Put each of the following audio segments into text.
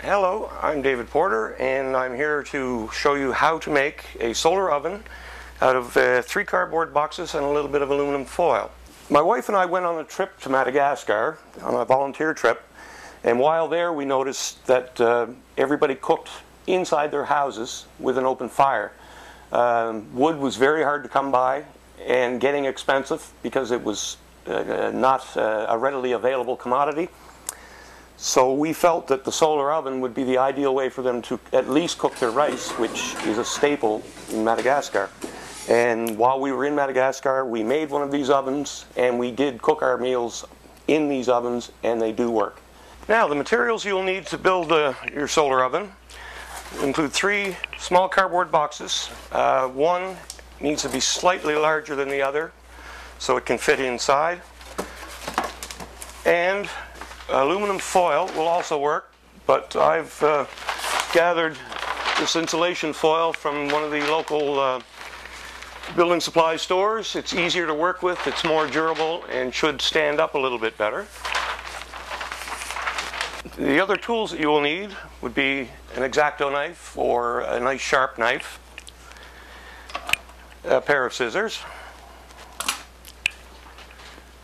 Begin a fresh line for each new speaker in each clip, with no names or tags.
Hello, I'm David Porter, and I'm here to show you how to make a solar oven out of 3 cardboard boxes and a little bit of aluminum foil. My wife and I went on a trip to Madagascar, on a volunteer trip, and while there we noticed that everybody cooked inside their houses with an open fire. Wood was very hard to come by and getting expensive because it was not a readily available commodity. So we felt that the solar oven would be the ideal way for them to at least cook their rice, which is a staple in Madagascar. And while we were in Madagascar, we made one of these ovens, and we did cook our meals in these ovens, and they do work. Now, the materials you'll need to build your solar oven include 3 small cardboard boxes. One needs to be slightly larger than the other so it can fit inside. And aluminum foil will also work, but I've gathered this insulation foil from one of the local building supply stores. It's easier to work with, it's more durable, and should stand up a little bit better. The other tools that you will need would be an X-Acto knife or a nice sharp knife, a pair of scissors,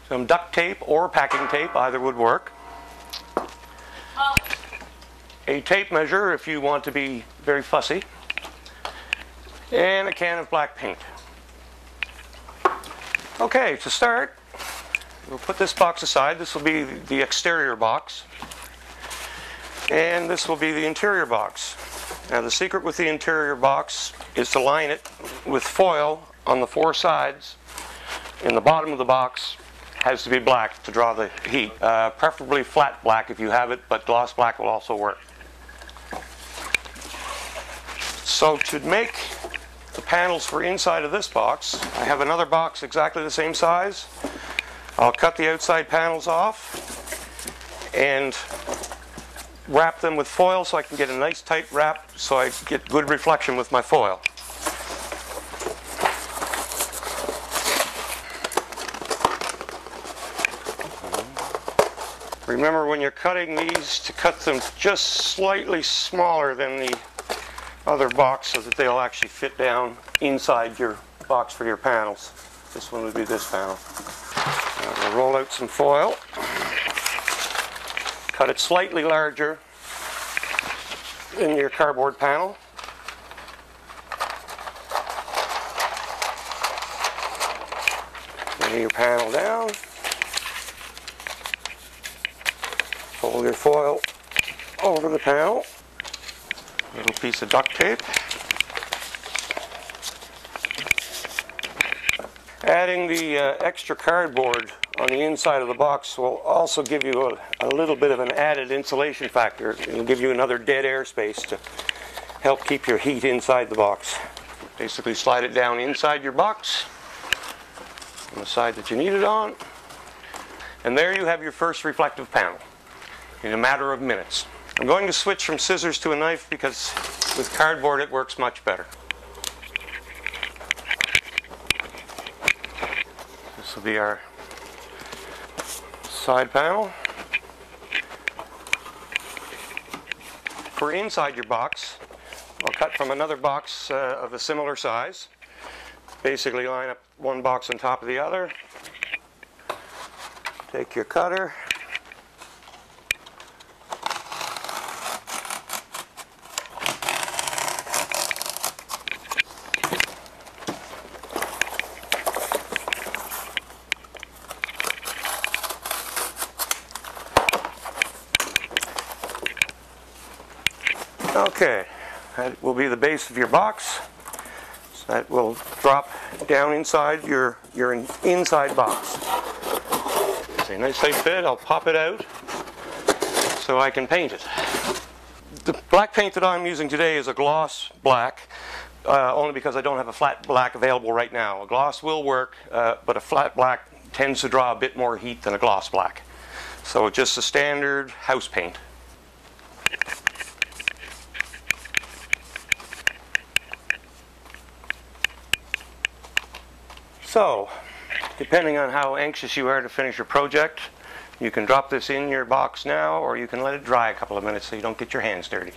some duct tape or packing tape, either would work, a tape measure if you want to be very fussy, and a can of black paint. Okay, to start, we'll put this box aside. This will be the exterior box, and this will be the interior box. Now, the secret with the interior box is to line it with foil on the 4 sides, and the bottom of the box has to be black to draw the heat. Preferably flat black if you have it, but gloss black will also work. So to make the panels for inside of this box, I have another box exactly the same size. I'll cut the outside panels off and wrap them with foil so I can get a nice tight wrap so I get good reflection with my foil. Remember, when you're cutting these, to cut them just slightly smaller than the other box so that they'll actually fit down inside your box for your panels. This one would be this panel. Now we'll roll out some foil. Cut it slightly larger than your cardboard panel. Lay your panel down. Fold your foil over the panel. A little piece of duct tape. Adding the extra cardboard on the inside of the box will also give you a little bit of an added insulation factor. It'll give you another dead air space to help keep your heat inside the box. Basically slide it down inside your box on the side that you need it on. And there you have your first reflective panel in a matter of minutes. I'm going to switch from scissors to a knife because with cardboard it works much better. This will be our side panel. For inside your box, I'll cut from another box of a similar size. Basically line up one box on top of the other. Take your cutter. Okay, that will be the base of your box. So that will drop down inside your inside box. It's a nice tight fit. I'll pop it out so I can paint it. The black paint that I'm using today is a gloss black, only because I don't have a flat black available right now. A gloss will work, but a flat black tends to draw a bit more heat than a gloss black. So just a standard house paint. So, depending on how anxious you are to finish your project, You can drop this in your box now, or you can let it dry a couple of minutes so you don't get your hands dirty.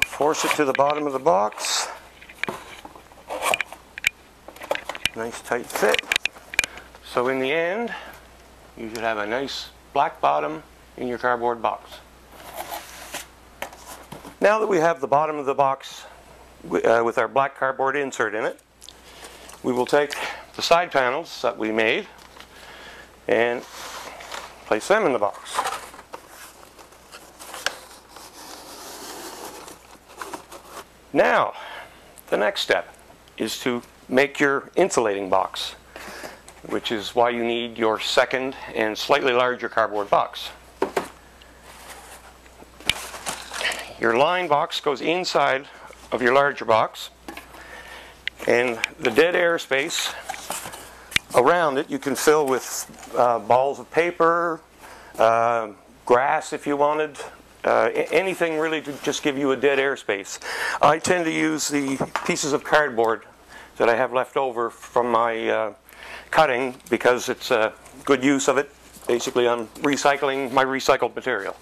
Force it to the bottom of the box. Nice tight fit. So in the end, you should have a nice black bottom in your cardboard box. Now that we have the bottom of the box with our black cardboard insert in it, we will take the side panels that we made and place them in the box. Now, the next step is to make your insulating box, which is why you need your second and slightly larger cardboard box. Your line box goes inside of your larger box, and the dead air space around it you can fill with balls of paper, grass if you wanted, anything really to just give you a dead air space. I tend to use the pieces of cardboard that I have left over from my cutting because it's a good use of it. Basically, I'm recycling my recycled material.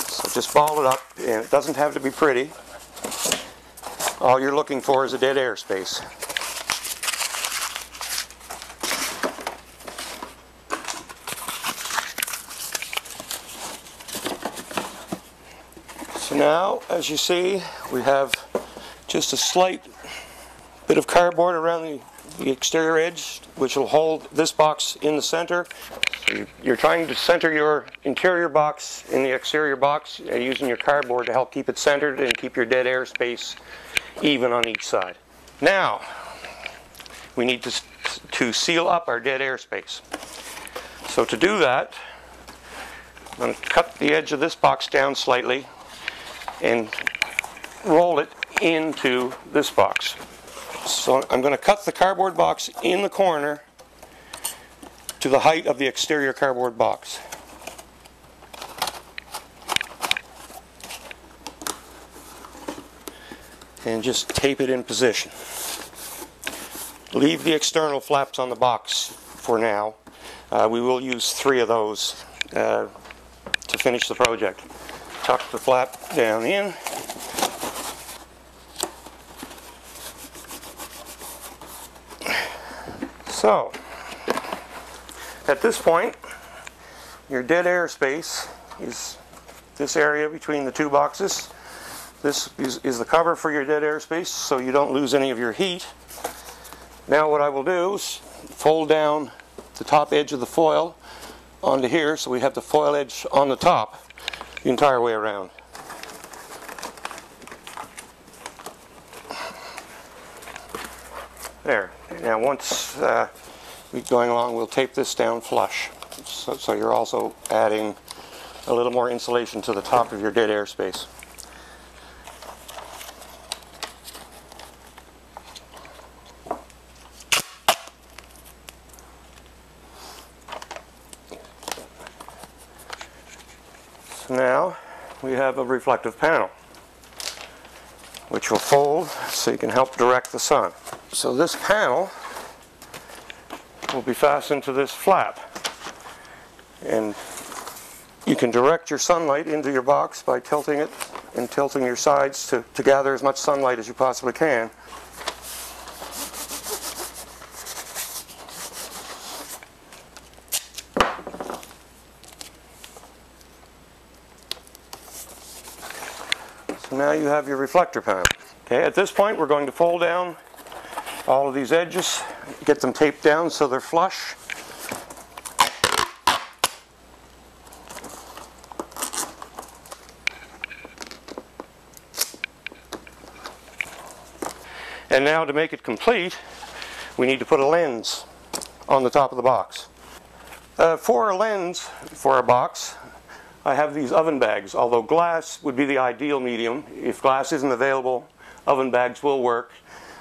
So just ball it up, and it doesn't have to be pretty. All you're looking for is a dead air space. So now, as you see, we have just a slight bit of cardboard around the exterior edge, which will hold this box in the center. So you're trying to center your interior box in the exterior box, using your cardboard to help keep it centered and keep your dead air space even on each side. Now, we need to seal up our dead air space. So to do that, I'm going to cut the edge of this box down slightly and roll it into this box. So I'm going to cut the cardboard box in the corner to the height of the exterior cardboard box. And just tape it in position. Leave the external flaps on the box for now. We will use 3 of those to finish the project. Tuck the flap down in. So, at this point, your dead air space is this area between the 2 boxes. This is the cover for your dead air space, so you don't lose any of your heat. Now what I will do is fold down the top edge of the foil onto here, so we have the foil edge on the top the entire way around. There. Now once we're going along, we'll tape this down flush. So you're also adding a little more insulation to the top of your dead air space. So now we have a reflective panel, which will fold so you can help direct the sun. So this panel will be fastened to this flap, and you can direct your sunlight into your box by tilting it and tilting your sides to gather as much sunlight as you possibly can. So now you have your reflector panel. Okay, at this point we're going to fold down all of these edges, get them taped down so they're flush. And now to make it complete, we need to put a lens on the top of the box. For a lens for a box, I have these oven bags, although glass would be the ideal medium. If glass isn't available, oven bags will work.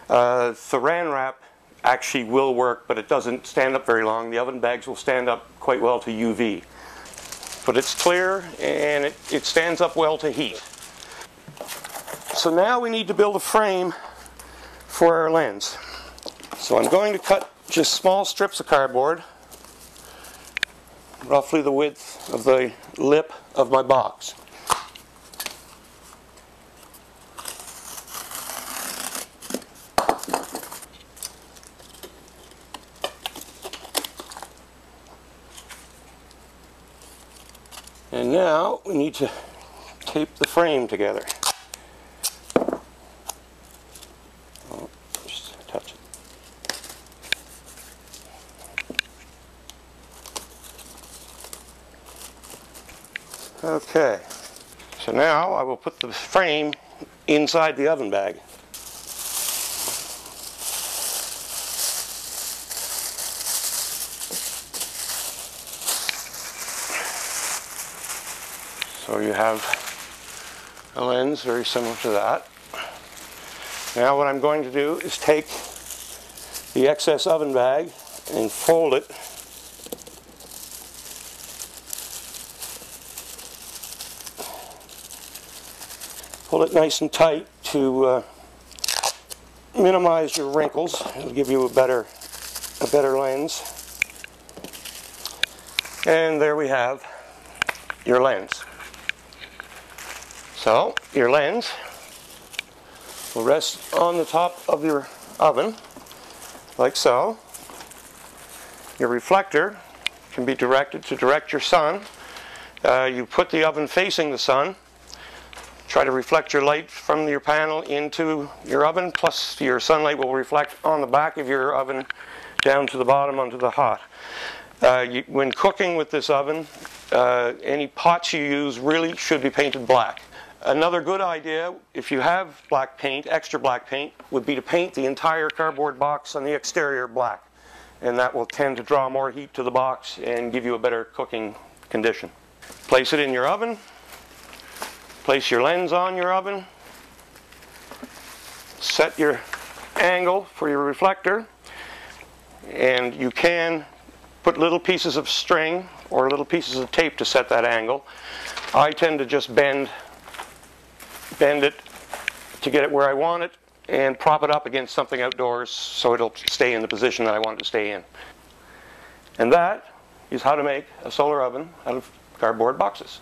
Saran wrap actually will work, but it doesn't stand up very long. The oven bags will stand up quite well to UV. But it's clear and it stands up well to heat. So now we need to build a frame for our lens. So I'm going to cut just small strips of cardboard, roughly the width of the lip of my box. And now we need to tape the frame together. Oh, just touch it. Okay, so now I will put the frame inside the oven bag. So you have a lens very similar to that. Now what I'm going to do is take the excess oven bag and fold it nice and tight to minimize your wrinkles. It'll give you a better lens. And there we have your lens. So your lens will rest on the top of your oven, like so. Your reflector can be directed to direct your sun. You put the oven facing the sun. Try to reflect your light from your panel into your oven, plus your sunlight will reflect on the back of your oven down to the bottom onto the hot. When cooking with this oven, any pots you use really should be painted black. Another good idea, if you have black paint, extra black paint, would be to paint the entire cardboard box on the exterior black. And that will tend to draw more heat to the box and give you a better cooking condition. Place it in your oven. Place your lens on your oven. Set your angle for your reflector. And you can put little pieces of string or little pieces of tape to set that angle. I tend to just bend it to get it where I want it and prop it up against something outdoors so it'll stay in the position that I want it to stay in. And that is how to make a solar oven out of cardboard boxes.